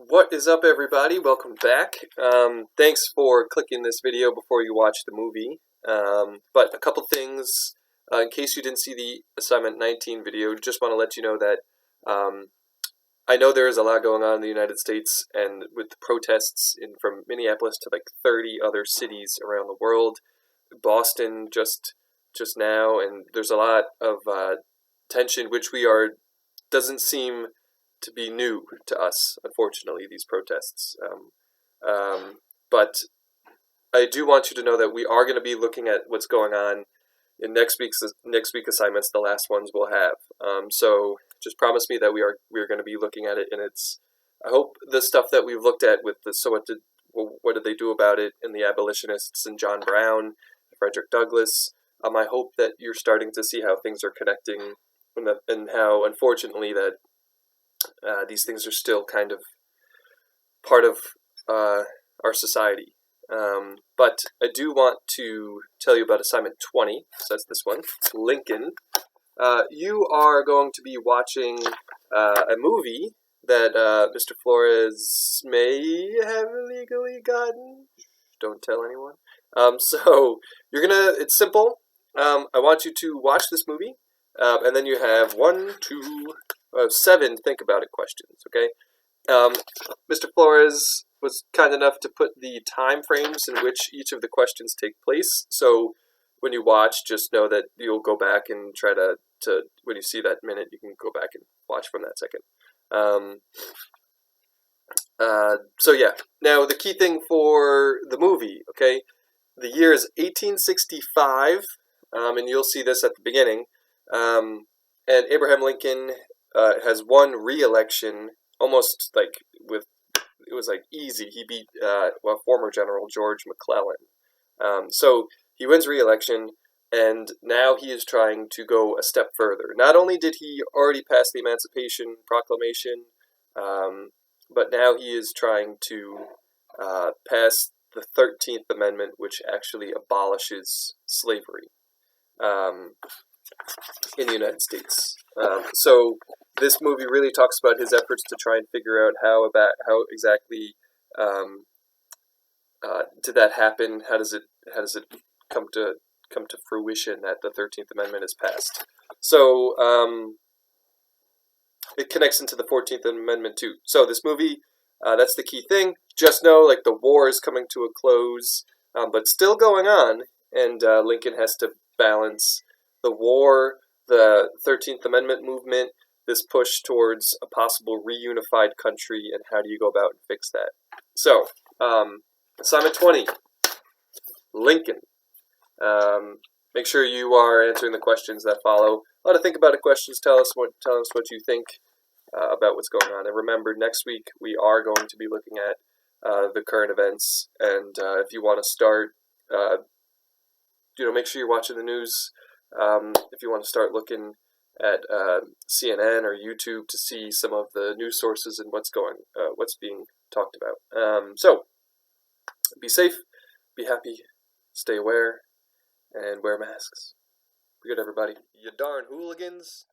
What is up, everybody? Welcome back. Thanks for clicking this video before you watch the movie. But a couple things, in case you didn't see the Assignment 19 video, just want to let you know that I know there is a lot going on in the United States, and with the protests from Minneapolis to like 30 other cities around the world, Boston just now, and there's a lot of tension, which doesn't seem to be new to us, unfortunately, these protests. But I do want you to know that we are going to be looking at what's going on in next week's assignments, the last ones we'll have. So just promise me that we're going to be looking at it, and I hope the stuff that we've looked at with the what did they do about it in the abolitionists and John Brown, Frederick Douglass. I hope that you're starting to see how things are connecting, and how unfortunately that these things are still kind of part of our society. But I do want to tell you about Assignment 20, so that's this one, Lincoln. You are going to be watching a movie that Mr. Flores may have illegally gotten. Don't tell anyone. So it's simple. I want you to watch this movie, and then you have 7 think about it questions, okay? Mr. Flores was kind enough to put the time frames in which each of the questions take place, so when you watch, just know that you'll go back and try to when you see that minute, you can go back and watch from that second. So yeah, now the key thing for the movie, okay? The year is 1865, and you'll see this at the beginning, and Abraham Lincoln has won re-election almost it was easy. He beat former General George McClellan. So he wins re-election, and now he is trying to go a step further. Not only did he already pass the Emancipation Proclamation, but now he is trying to pass the 13th Amendment, which actually abolishes slavery in the United States. So this movie really talks about his efforts to try and figure out how exactly did that happen? How does it come to fruition that the 13th Amendment is passed? So it connects into the 14th Amendment too. So this movie, that's the key thing. Just know the war is coming to a close, but still going on, and Lincoln has to balance the war, the 13th Amendment movement, this push towards a possible reunified country, and how do you go about and fix that? So, Assignment 20, Lincoln. Make sure you are answering the questions that follow. A lot of think about it questions. Tell us what you think about what's going on. And remember, next week we are going to be looking at the current events. And if you want to start, make sure you're watching the news. If you want to start looking at CNN or YouTube to see some of the news sources and what's being talked about. So be safe, be happy, stay aware, and wear masks. Be good, everybody. You darn hooligans.